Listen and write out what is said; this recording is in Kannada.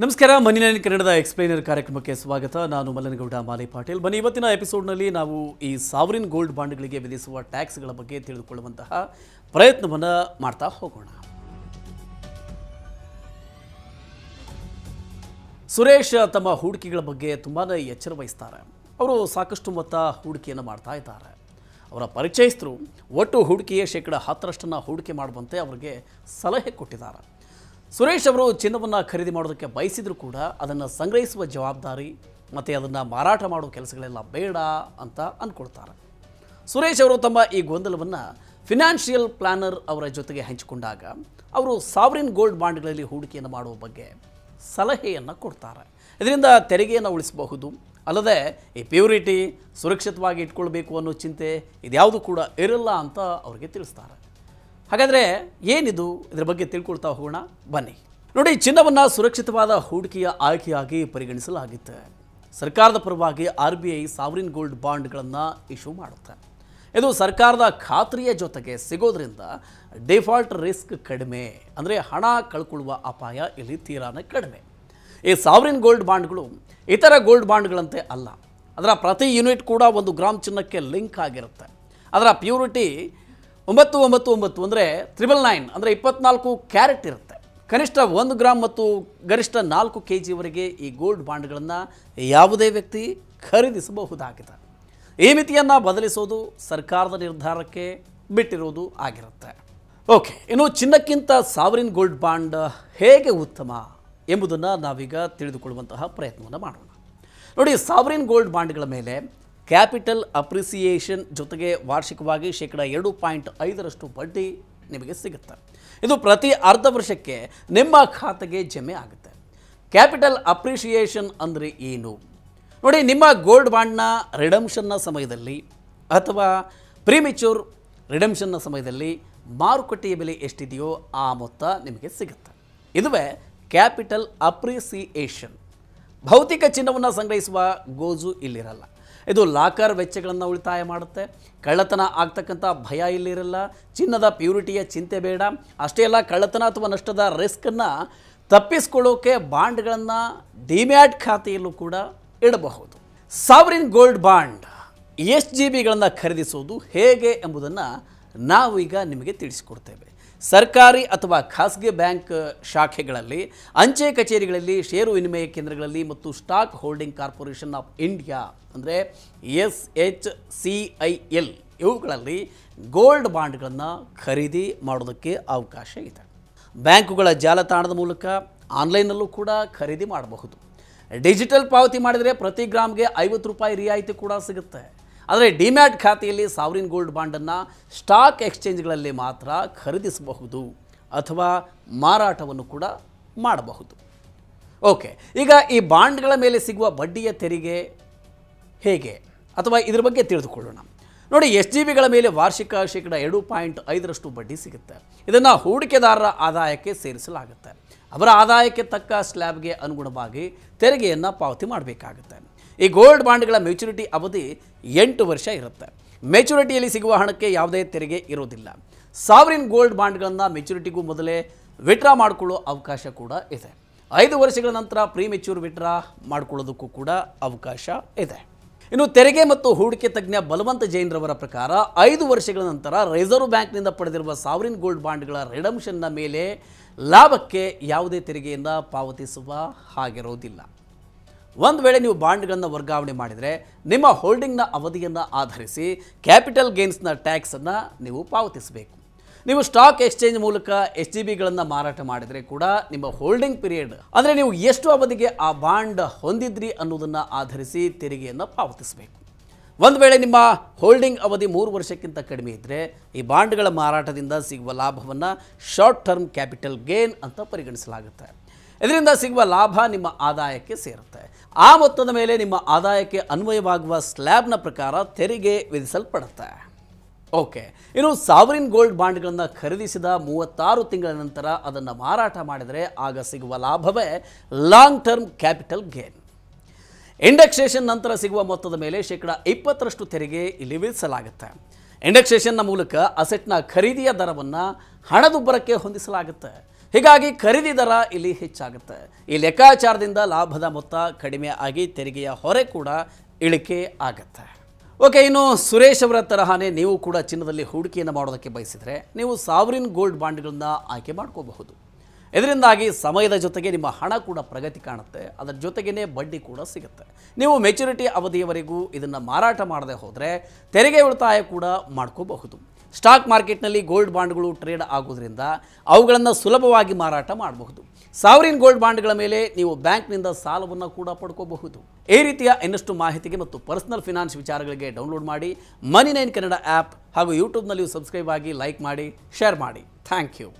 ನಮಸ್ಕಾರ ಮನಿನಾನಿ ಕನ್ನಡದ ಎಕ್ಸ್ಪ್ಲೈನರ್ ಕಾರ್ಯಕ್ರಮಕ್ಕೆ ಸ್ವಾಗತ. ನಾನು ಮಲ್ಲನಗೌಡ ಮಾಲೆ ಪಾಟೀಲ್. ಬನ್ನಿ, ಇವತ್ತಿನ ಎಪಿಸೋಡ್ನಲ್ಲಿ ನಾವು ಈ ಸಾವರಿನ್ ಗೋಲ್ಡ್ ಬಾಂಡ್ಗಳಿಗೆ ವಿಧಿಸುವ ಟ್ಯಾಕ್ಸ್ಗಳ ಬಗ್ಗೆ ತಿಳಿದುಕೊಳ್ಳುವಂತಹ ಪ್ರಯತ್ನವನ್ನು ಮಾಡ್ತಾ ಹೋಗೋಣ. ಸುರೇಶ್ ತಮ್ಮ ಹೂಡಿಕೆಗಳ ಬಗ್ಗೆ ತುಂಬಾ ಎಚ್ಚರ ವಹಿಸ್ತಾರೆ. ಅವರು ಸಾಕಷ್ಟು ಮೊತ್ತ ಹೂಡಿಕೆಯನ್ನು ಮಾಡ್ತಾ ಇದ್ದಾರೆ. ಅವರ ಪರಿಚಯಸ್ಥರು ಒಟ್ಟು ಹೂಡಿಕೆಯ ಶೇಕಡ 10% ಹೂಡಿಕೆ ಮಾಡುವಂತೆ ಅವರಿಗೆ ಸಲಹೆ ಕೊಟ್ಟಿದ್ದಾರೆ. ಸುರೇಶ್ ಅವರು ಚಿನ್ನವನ್ನು ಖರೀದಿ ಮಾಡೋದಕ್ಕೆ ಬಯಸಿದರೂ ಕೂಡ ಅದನ್ನು ಸಂಗ್ರಹಿಸುವ ಜವಾಬ್ದಾರಿ ಮತ್ತು ಅದನ್ನು ಮಾರಾಟ ಮಾಡೋ ಕೆಲಸಗಳೆಲ್ಲ ಬೇಡ ಅಂತ ಅಂದ್ಕೊಳ್ತಾರೆ. ಸುರೇಶ್ ಅವರು ತಮ್ಮ ಈ ಗೊಂದಲವನ್ನು ಫಿನಾನ್ಷಿಯಲ್ ಪ್ಲಾನರ್ ಅವರ ಜೊತೆಗೆ ಹಂಚಿಕೊಂಡಾಗ ಅವರು ಸಾವರಿನ್ ಗೋಲ್ಡ್ ಬಾಂಡ್ಗಳಲ್ಲಿ ಹೂಡಿಕೆಯನ್ನು ಮಾಡುವ ಬಗ್ಗೆ ಸಲಹೆಯನ್ನು ಕೊಡ್ತಾರೆ. ಇದರಿಂದ ತೆರಿಗೆಯನ್ನು ಉಳಿಸಬಹುದು, ಅಲ್ಲದೆ ಈ ಪ್ಯೂರಿಟಿ ಸುರಕ್ಷಿತವಾಗಿ ಇಟ್ಕೊಳ್ಬೇಕು ಅನ್ನೋ ಚಿಂತೆ ಇದ್ಯಾವುದು ಕೂಡ ಇರಲ್ಲ ಅಂತ ಅವರಿಗೆ ತಿಳಿಸ್ತಾರೆ. ಹಾಗಾದರೆ ಏನಿದು, ಇದರ ಬಗ್ಗೆ ತಿಳ್ಕೊಳ್ತಾ ಹೋಗೋಣ ಬನ್ನಿ. ನೋಡಿ, ಚಿನ್ನವನ್ನು ಸುರಕ್ಷಿತವಾದ ಹೂಡಿಕೆಯ ಆಯ್ಕೆಯಾಗಿ ಪರಿಗಣಿಸಲಾಗುತ್ತೆ. ಸರ್ಕಾರದ ಪರವಾಗಿ RBI ಸಾವರಿನ್ ಗೋಲ್ಡ್ ಬಾಂಡ್ಗಳನ್ನು ಇಶ್ಯೂ ಮಾಡುತ್ತೆ. ಇದು ಸರ್ಕಾರದ ಖಾತ್ರಿಯ ಜೊತೆಗೆ ಸಿಗೋದ್ರಿಂದ ಡಿಫಾಲ್ಟ್ ರಿಸ್ಕ್ ಕಡಿಮೆ, ಅಂದರೆ ಹಣ ಕಳ್ಕೊಳ್ಳುವ ಅಪಾಯ ಇಲ್ಲಿ ತೀರಾನೇ ಕಡಿಮೆ. ಈ ಸಾವರಿನ್ ಗೋಲ್ಡ್ ಬಾಂಡ್ಗಳು ಇತರ ಗೋಲ್ಡ್ ಬಾಂಡ್ಗಳಂತೆ ಅಲ್ಲ. ಅದರ ಪ್ರತಿ ಯೂನಿಟ್ ಕೂಡ 1 ಗ್ರಾಮ್ ಚಿನ್ನಕ್ಕೆ ಲಿಂಕ್ ಆಗಿರುತ್ತೆ. ಅದರ ಪ್ಯೂರಿಟಿ 999 ಅಂದರೆ 999 ಅಂದರೆ 24 ಕ್ಯಾರೆಟ್ ಇರುತ್ತೆ. ಕನಿಷ್ಠ 1 ಗ್ರಾಮ್ ಮತ್ತು ಗರಿಷ್ಠ 4 kgವರೆಗೆ ಈ ಗೋಲ್ಡ್ ಬಾಂಡ್ಗಳನ್ನು ಯಾವುದೇ ವ್ಯಕ್ತಿ ಖರೀದಿಸಬಹುದಾಗಿದೆ. ಈ ಮಿತಿಯನ್ನು ಬದಲಿಸೋದು ಸರ್ಕಾರದ ನಿರ್ಧಾರಕ್ಕೆ ಬಿಟ್ಟಿರೋದು ಆಗಿರುತ್ತೆ. ಓಕೆ, ಇನ್ನು ಚಿನ್ನಕ್ಕಿಂತ ಸಾವರಿನ್ ಗೋಲ್ಡ್ ಬಾಂಡ್ ಹೇಗೆ ಉತ್ತಮ ಎಂಬುದನ್ನು ನಾವೀಗ ತಿಳಿದುಕೊಳ್ಳುವಂತಹ ಪ್ರಯತ್ನವನ್ನು ಮಾಡೋಣ. ನೋಡಿ, ಸಾವರಿನ್ ಗೋಲ್ಡ್ ಬಾಂಡ್ಗಳ ಮೇಲೆ ಕ್ಯಾಪಿಟಲ್ ಅಪ್ರಿಸಿಯೇಷನ್ ಜೊತೆಗೆ ವಾರ್ಷಿಕವಾಗಿ ಶೇಕಡ 2.5% ಬಡ್ಡಿ ನಿಮಗೆ ಸಿಗುತ್ತೆ. ಇದು ಪ್ರತಿ ಅರ್ಧ ವರ್ಷಕ್ಕೆ ನಿಮ್ಮ ಖಾತೆಗೆ ಜಮೆ ಆಗುತ್ತೆ. ಕ್ಯಾಪಿಟಲ್ ಅಪ್ರಿಸಿಯೇಷನ್ ಅಂದರೆ ಏನು? ನೋಡಿ, ನಿಮ್ಮ ಗೋಲ್ಡ್ ಬಾಂಡ್ನ ರಿಡಮ್ಷನ್ನ ಸಮಯದಲ್ಲಿ ಅಥವಾ ಪ್ರಿಮೆಚ್ಯೂರ್ ರಿಡಮ್ಷನ್ನ ಸಮಯದಲ್ಲಿ ಮಾರುಕಟ್ಟೆಯ ಬೆಲೆ ಎಷ್ಟಿದೆಯೋ ಆ ಮೊತ್ತ ನಿಮಗೆ ಸಿಗುತ್ತೆ. ಇದುವೇ ಕ್ಯಾಪಿಟಲ್ ಅಪ್ರಿಸಿಯೇಷನ್. ಭೌತಿಕ ಚಿನ್ನವನ್ನು ಸಂಗ್ರಹಿಸುವ ಗೋಜು ಇಲ್ಲಿರಲ್ಲ. ಇದು ಲಾಕರ್ ವೆಚ್ಚಗಳನ್ನು ಉಳಿತಾಯ ಮಾಡುತ್ತೆ. ಕಳ್ಳತನ ಆಗ್ತಕ್ಕಂಥ ಭಯ ಇಲ್ಲಿರಲ್ಲ. ಚಿನ್ನದ ಪ್ಯೂರಿಟಿಯ ಚಿಂತೆ ಬೇಡ. ಅಷ್ಟೇ ಅಲ್ಲ, ಕಳ್ಳತನ ಅಥವಾ ನಷ್ಟದ ರಿಸ್ಕನ್ನು ತಪ್ಪಿಸ್ಕೊಳ್ಳೋಕೆ ಬಾಂಡ್ಗಳನ್ನು ಡಿಮ್ಯಾಟ್ ಖಾತೆಯಲ್ಲೂ ಕೂಡ ಇಡಬಹುದು. ಸಾವರಿನ್ ಗೋಲ್ಡ್ ಬಾಂಡ್ SGBಗಳನ್ನು ಖರೀದಿಸೋದು ಹೇಗೆ ಎಂಬುದನ್ನು ನಾವು ಈಗ ನಿಮಗೆ ತಿಳಿಸಿಕೊಡ್ತೇವೆ. ಸರ್ಕಾರಿ ಅಥವಾ ಖಾಸಗಿ ಬ್ಯಾಂಕ್ ಶಾಖೆಗಳಲ್ಲಿ, ಅಂಚೆ ಕಚೇರಿಗಳಲ್ಲಿ, ಷೇರು ವಿನಿಮಯ ಕೇಂದ್ರಗಳಲ್ಲಿ ಮತ್ತು stock holding corporation of India ಅಂದರೆ SHCIL ಇವುಗಳಲ್ಲಿ ಗೋಲ್ಡ್ ಬಾಂಡ್ಗಳನ್ನು ಖರೀದಿ ಮಾಡೋದಕ್ಕೆ ಅವಕಾಶ ಇದೆ. ಬ್ಯಾಂಕುಗಳ ಜಾಲತಾಣದ ಮೂಲಕ ಆನ್ಲೈನಲ್ಲೂ ಕೂಡ ಖರೀದಿ ಮಾಡಬಹುದು. ಡಿಜಿಟಲ್ ಪಾವತಿ ಮಾಡಿದರೆ ಪ್ರತಿ ಗ್ರಾಮ್ಗೆ 50 ರೂಪಾಯಿ ರಿಯಾಯಿತಿ ಕೂಡ ಸಿಗುತ್ತೆ. ಆದರೆ ಡಿಮ್ಯಾಟ್ ಖಾತೆಯಲ್ಲಿ ಸಾವರಿನ್ ಗೋಲ್ಡ್ ಬಾಂಡನ್ನು ಸ್ಟಾಕ್ ಎಕ್ಸ್ಚೇಂಜ್ಗಳಲ್ಲಿ ಮಾತ್ರ ಖರೀದಿಸಬಹುದು ಅಥವಾ ಮಾರಾಟವನ್ನು ಕೂಡ ಮಾಡಬಹುದು. ಓಕೆ, ಈಗ ಈ ಬಾಂಡ್ಗಳ ಮೇಲೆ ಸಿಗುವ ಬಡ್ಡಿಯ ತೆರಿಗೆ ಹೇಗೆ ಅಥವಾ ಇದರ ಬಗ್ಗೆ ತಿಳಿದುಕೊಳ್ಳೋಣ. ನೋಡಿ, SGBಗಳ ಮೇಲೆ ವಾರ್ಷಿಕ ಶೇಕಡ 2.5% ಬಡ್ಡಿ ಸಿಗುತ್ತೆ. ಇದನ್ನು ಹೂಡಿಕೆದಾರರ ಆದಾಯಕ್ಕೆ ಸೇರಿಸಲಾಗುತ್ತೆ. ಅವರ ಆದಾಯಕ್ಕೆ ತಕ್ಕ ಸ್ಲ್ಯಾಬ್ಗೆ ಅನುಗುಣವಾಗಿ ತೆರಿಗೆಯನ್ನು ಪಾವತಿ ಮಾಡಬೇಕಾಗುತ್ತೆ. ಈ ಗೋಲ್ಡ್ ಬಾಂಡ್ಗಳ ಮೆಚುರಿಟಿ ಅವಧಿ 8 ವರ್ಷ ಇರುತ್ತೆ. ಮೆಚುರಿಟಿಯಲ್ಲಿ ಸಿಗುವ ಹಣಕ್ಕೆ ಯಾವುದೇ ತೆರಿಗೆ ಇರೋದಿಲ್ಲ. ಸಾವರಿನ್ ಗೋಲ್ಡ್ ಬಾಂಡ್ಗಳನ್ನು ಮೆಚುರಿಟಿಗೂ ಮೊದಲೇ ವಿಡ್ರಾ ಮಾಡಿಕೊಳ್ಳೋ ಅವಕಾಶ ಕೂಡ ಇದೆ. 5 ವರ್ಷಗಳ ನಂತರ ಪ್ರಿಮೆಚ್ಯೂರ್ ವಿಡ್ರಾ ಮಾಡಿಕೊಳ್ಳೋದಕ್ಕೂ ಕೂಡ ಅವಕಾಶ ಇದೆ. ಇನ್ನು ತೆರಿಗೆ ಮತ್ತು ಹೂಡಿಕೆ ತಜ್ಞ ಬಲವಂತ ಜೈನ್ರವರ ಪ್ರಕಾರ 5 ವರ್ಷಗಳ ನಂತರ ರಿಸರ್ವ್ ಬ್ಯಾಂಕ್ನಿಂದ ಪಡೆದಿರುವ ಸಾವರಿನ್ ಗೋಲ್ಡ್ ಬಾಂಡ್ಗಳ ರಿಡಮ್ಷನ್ನ ಮೇಲೆ ಲಾಭಕ್ಕೆ ಯಾವುದೇ ತೆರಿಗೆಯನ್ನು ಪಾವತಿಸುವ ಹಾಗಿರೋದಿಲ್ಲ. ಒಂದು ವೇಳೆ ನೀವು ಬಾಂಡ್ಗಳನ್ನು ವರ್ಗಾವಣೆ ಮಾಡಿದರೆ ನಿಮ್ಮ ಹೋಲ್ಡಿಂಗ್ನ ಅವಧಿಯನ್ನು ಆಧರಿಸಿ ಕ್ಯಾಪಿಟಲ್ ಗೇನ್ಸ್ನ ಟ್ಯಾಕ್ಸನ್ನು ನೀವು ಪಾವತಿಸಬೇಕು. ನೀವು ಸ್ಟಾಕ್ ಎಕ್ಸ್ಚೇಂಜ್ ಮೂಲಕ SGBಗಳನ್ನು ಮಾರಾಟ ಮಾಡಿದರೆ ಕೂಡ ನಿಮ್ಮ ಹೋಲ್ಡಿಂಗ್ ಪೀರಿಯಡ್, ಅಂದರೆ ನೀವು ಎಷ್ಟು ಅವಧಿಗೆ ಆ ಬಾಂಡ್ ಹೊಂದಿದ್ರಿ ಅನ್ನೋದನ್ನು ಆಧರಿಸಿ ತೆರಿಗೆಯನ್ನು ಪಾವತಿಸಬೇಕು. ಒಂದು ವೇಳೆ ನಿಮ್ಮ ಹೋಲ್ಡಿಂಗ್ ಅವಧಿ 3 ವರ್ಷಕ್ಕಿಂತ ಕಡಿಮೆ ಇದ್ದರೆ ಈ ಬಾಂಡ್ಗಳ ಮಾರಾಟದಿಂದ ಸಿಗುವ ಲಾಭವನ್ನು ಶಾರ್ಟ್ ಟರ್ಮ್ ಕ್ಯಾಪಿಟಲ್ ಗೇನ್ ಅಂತ ಪರಿಗಣಿಸಲಾಗುತ್ತೆ. ಇದರಿಂದ ಸಿಗುವ ಲಾಭ ನಿಮ್ಮ ಆದಾಯಕ್ಕೆ ಸೇರುತ್ತೆ. ಆ ಮೊತ್ತದ ಮೇಲೆ ನಿಮ್ಮ ಆದಾಯಕ್ಕೆ ಅನ್ವಯವಾಗುವ ಸ್ಲ್ಯಾಬ್ನ ಪ್ರಕಾರ ತೆರಿಗೆ ವಿಧಿಸಲ್ಪಡುತ್ತೆ. ಓಕೆ, ಇನ್ನು ಸಾವರಿನ್ ಗೋಲ್ಡ್ ಬಾಂಡ್ಗಳನ್ನು ಖರೀದಿಸಿದ 36 ತಿಂಗಳ ನಂತರ ಅದನ್ನು ಮಾರಾಟ ಮಾಡಿದರೆ ಆಗ ಸಿಗುವ ಲಾಭವೇ long term capital gain. Indexation ನಂತರ ಸಿಗುವ ಮೊತ್ತದ ಮೇಲೆ ಶೇಕಡ 20% ತೆರಿಗೆ ಇಲ್ಲಿ ವಿಧಿಸಲಾಗುತ್ತೆ. ಇಂಡೆಕ್ಸೇಷನ್ನ ಮೂಲಕ ಅಸೆಟ್ನ ಖರೀದಿಯ ದರವನ್ನು ಹಣದುಬ್ಬರಕ್ಕೆ ಹೊಂದಿಸಲಾಗುತ್ತೆ. ಹೀಗಾಗಿ ಖರೀದಿ ದರ ಇಲ್ಲಿ ಹೆಚ್ಚಾಗುತ್ತೆ. ಈ ಲೆಕ್ಕಾಚಾರದಿಂದ ಲಾಭದ ಮೊತ್ತ ಕಡಿಮೆ ಆಗಿ ತೆರಿಗೆಯ ಹೊರೆ ಕೂಡ ಇಳಿಕೆ ಆಗುತ್ತೆ. ಓಕೆ, ಇನ್ನು ಸುರೇಶ್ ಅವರ ತರಹಾನೇ ನೀವು ಕೂಡ ಚಿನ್ನದಲ್ಲಿ ಹೂಡಿಕೆಯನ್ನು ಮಾಡೋದಕ್ಕೆ ಬಯಸಿದರೆ ನೀವು ಸಾವರಿನ್ ಗೋಲ್ಡ್ ಬಾಂಡ್ಗಳನ್ನು ಆಯ್ಕೆ ಮಾಡ್ಕೋಬಹುದು. ಇದರಿಂದಾಗಿ ಸಮಯದ ಜೊತೆಗೆ ನಿಮ್ಮ ಹಣ ಕೂಡ ಪ್ರಗತಿ ಕಾಣುತ್ತೆ, ಅದರ ಜೊತೆಗೇ ಬಡ್ಡಿ ಕೂಡ ಸಿಗುತ್ತೆ. ನೀವು ಮೆಚುರಿಟಿ ಅವಧಿಯವರೆಗೂ ಇದನ್ನು ಮಾರಾಟ ಮಾಡದೆ ಹೋದರೆ ತೆರಿಗೆ ಉಳಿತಾಯ ಕೂಡ ಮಾಡ್ಕೋಬಹುದು. ಸ್ಟಾಕ್ ಮಾರ್ಕೆಟ್ನಲ್ಲಿ ಗೋಲ್ಡ್ ಬಾಂಡ್ಗಳು ಟ್ರೇಡ್ ಆಗೋದ್ರಿಂದ ಅವುಗಳನ್ನು ಸುಲಭವಾಗಿ ಮಾರಾಟ ಮಾಡಬಹುದು. ಸಾವರಿನ್ ಗೋಲ್ಡ್ ಬಾಂಡ್ಗಳ ಮೇಲೆ ನೀವು ಬ್ಯಾಂಕ್ನಿಂದ ಸಾಲವನ್ನು ಕೂಡ ಪಡ್ಕೋಬಹುದು. ಈ ರೀತಿಯ ಇನ್ನಷ್ಟು ಮಾಹಿತಿಗೆ ಮತ್ತು ಪರ್ಸನಲ್ ಫಿನಾನ್ಸ್ ವಿಚಾರಗಳಿಗೆ ಡೌನ್ಲೋಡ್ ಮಾಡಿ ಮನಿ9 ಕನ್ನಡ ಆ್ಯಪ್ ಹಾಗೂ ಯೂಟ್ಯೂಬ್ನಲ್ಲಿಯೂ ಸಬ್ಸ್ಕ್ರೈಬ್ ಆಗಿ, ಲೈಕ್ ಮಾಡಿ, ಶೇರ್ ಮಾಡಿ. Thank you.